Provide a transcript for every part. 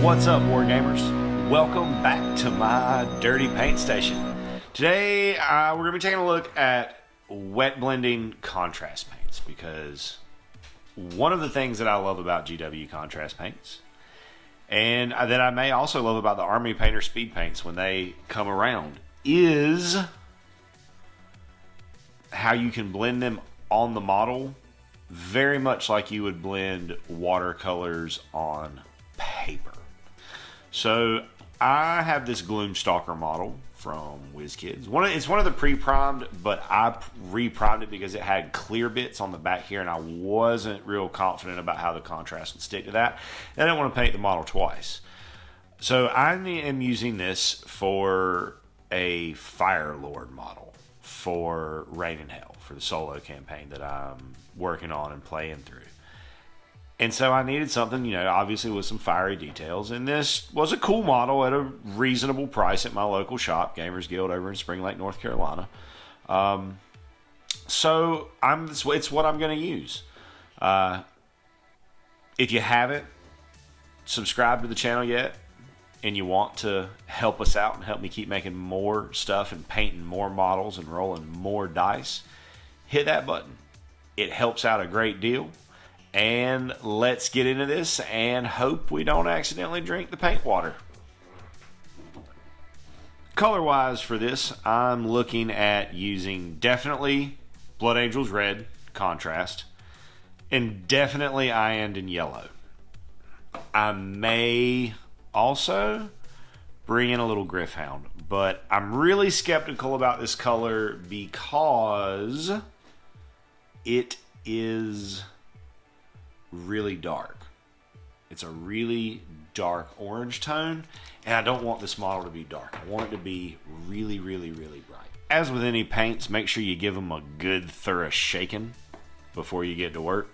What's up, Wargamers? Welcome back to my dirty paint station. Today, we're going to be taking a look at wet blending contrast paints, because one of the things that I love about GW contrast paints, and that I may also love about the Army Painter speed paints when they come around, is how you can blend them on the model very much like you would blend watercolors on paper. So I have this Gloomstalker model from WizKids. It's one of the pre-primed, but I re-primed it because it had clear bits on the back here, and I wasn't real confident about how the contrast would stick to that. And I didn't want to paint the model twice. So I am using this for a Fire Lord model for Reign in Hell, for the solo campaign that I'm working on and playing through. And so I needed something, obviously with some fiery details. And this was a cool model at a reasonable price at my local shop, Gamers Guild over in Spring Lake, North Carolina. So it's what I'm going to use. If you haven't subscribed to the channel yet, and you want to help us out and help me keep making more stuff and painting more models and rolling more dice, hit that button. It helps out a great deal. And let's get into this and hope we don't accidentally drink the paint water. Color-wise for this, I'm looking at using definitely Blood Angels Red contrast and definitely Iyanden Yellow. I may also bring in a little Gryph-hound, but I'm really skeptical about this color because it is really dark. It's a really dark orange tone, and I don't want this model to be dark. I want it to be really, really, really bright. As with any paints, make sure you give them a good thorough shaking before you get to work.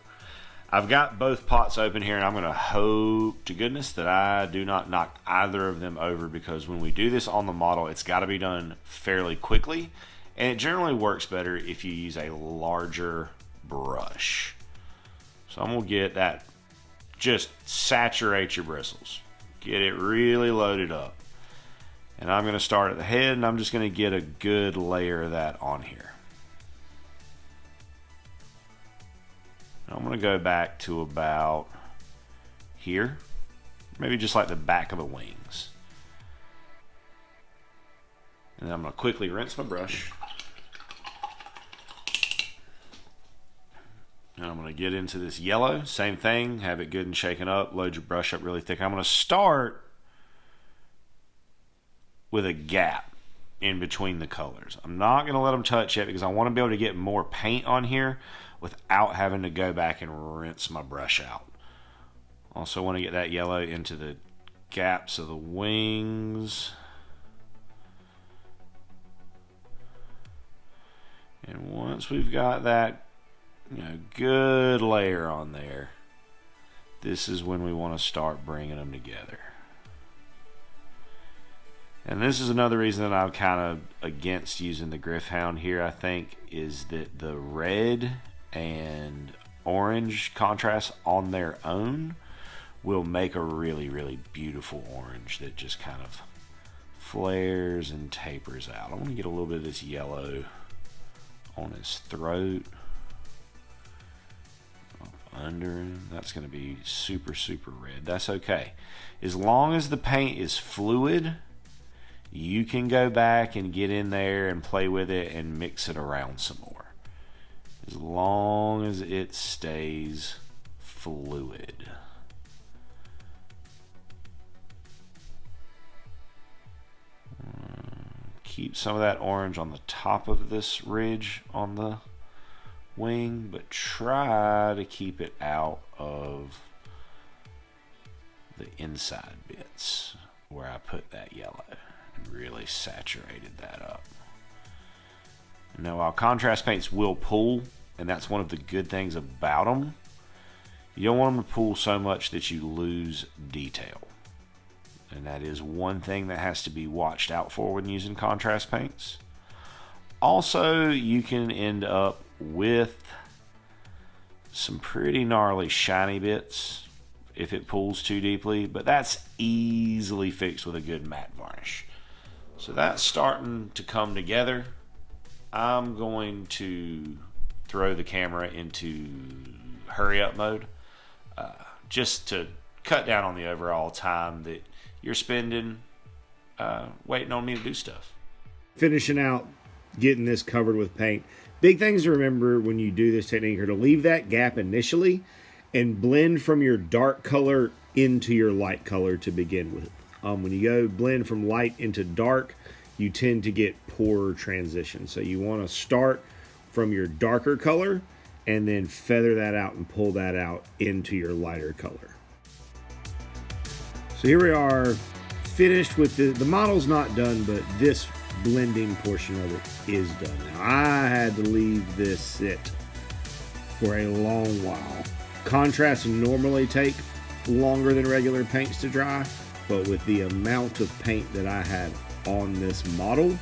I've got both pots open here, and I'm going to hope to goodness that I do not knock either of them over, because when we do this on the model, it's got to be done fairly quickly, and it generally works better if you use a larger brush. So I'm going to get that, just saturate your bristles. Get it really loaded up. And I'm going to start at the head, and I'm just going to get a good layer of that on here. I'm going to go back to about here. Maybe just like the back of the wings. And then I'm going to quickly rinse my brush. And I'm going to get into this yellow. Same thing. Have it good and shaken up. Load your brush up really thick. I'm going to start with a gap in between the colors. I'm not going to let them touch yet because I want to be able to get more paint on here without having to go back and rinse my brush out. Also want to get that yellow into the gaps of the wings. And once we've got that good layer on there, this is when we want to start bringing them together. And this is another reason that I'm kind of against using the Gryph-hound here, I think, is that the red and orange contrast on their own will make a really, really beautiful orange that just kind of flares and tapers out. I want to get a little bit of this yellow on his throat. Under him. That's going to be super, super red. That's okay. As long as the paint is fluid, you can go back and get in there and play with it and mix it around some more. As long as it stays fluid. Keep some of that orange on the top of this ridge on the wing, but try to keep it out of the inside bits where I put that yellow and really saturated that up. Now, while contrast paints will pull, and that's one of the good things about them, You don't want them to pool so much that you lose detail. And that is one thing that has to be watched out for when using contrast paints. Also, you can end up with some pretty gnarly shiny bits if it pools too deeply, but that's easily fixed with a good matte varnish. So that's starting to come together. I'm going to throw the camera into hurry up mode, just to cut down on the overall time that you're spending waiting on me to do stuff. Finishing out getting this covered with paint. Big things to remember when you do this technique are to leave that gap initially and blend from your dark color into your light color to begin with. When you go blend from light into dark, you tend to get poorer transition. So you want to start from your darker color and then feather that out and pull that out into your lighter color. So here we are, finished with the model's not done, but this blending portion of it is done. Now, I had to leave this sit for a long while. Contrasts normally take longer than regular paints to dry, but with the amount of paint that I had on this model,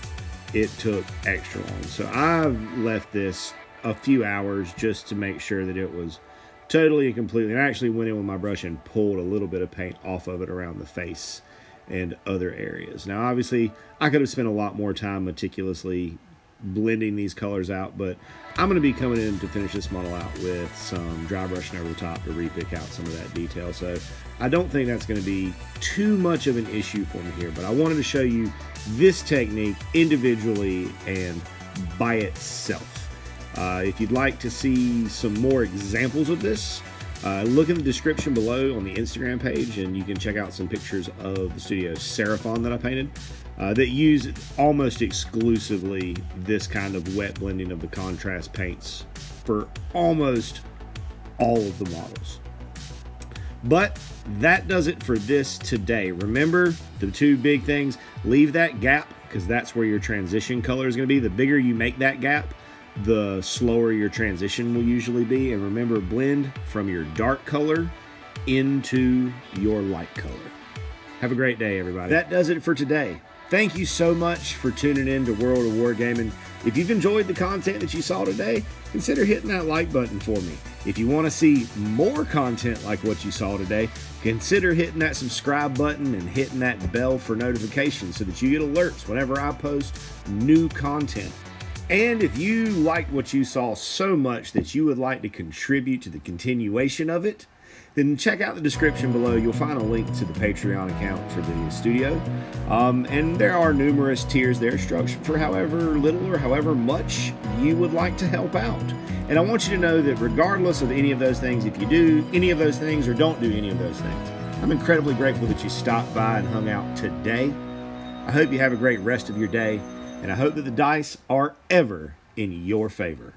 it took extra long. So I've left this a few hours just to make sure that it was totally and completely. And I actually went in with my brush and pulled a little bit of paint off of it around the face and other areas. Now, obviously, I could have spent a lot more time meticulously blending these colors out, but I'm going to be coming in to finish this model out with some dry brushing over the top to re-pick out some of that detail. So I don't think that's going to be too much of an issue for me here, but I wanted to show you this technique individually and by itself. If you'd like to see some more examples of this, look in the description below on the Instagram page, and you can check out some pictures of the Studio Seraphon that I painted that use almost exclusively this kind of wet blending of the contrast paints for almost all of the models. But that does it for this today. Remember the two big things: leave that gap, because that's where your transition color is going to be. The bigger you make that gap, the slower your transition will usually be. And remember, blend from your dark color into your light color. Have a great day, everybody. That does it for today. Thank you so much for tuning in to World of Wargaming. If you've enjoyed the content that you saw today, consider hitting that like button for me. If you want to see more content like what you saw today, consider hitting that subscribe button and hitting that bell for notifications so that you get alerts whenever I post new content. And if you liked what you saw so much that you would like to contribute to the continuation of it, then check out the description below. You'll find a link to the Patreon account for the studio. And there are numerous tiers there structured for however little or however much you would like to help out. And I want you to know that regardless of any of those things, if you do any of those things or don't do any of those things, I'm incredibly grateful that you stopped by and hung out today. I hope you have a great rest of your day, and I hope that the dice are ever in your favor.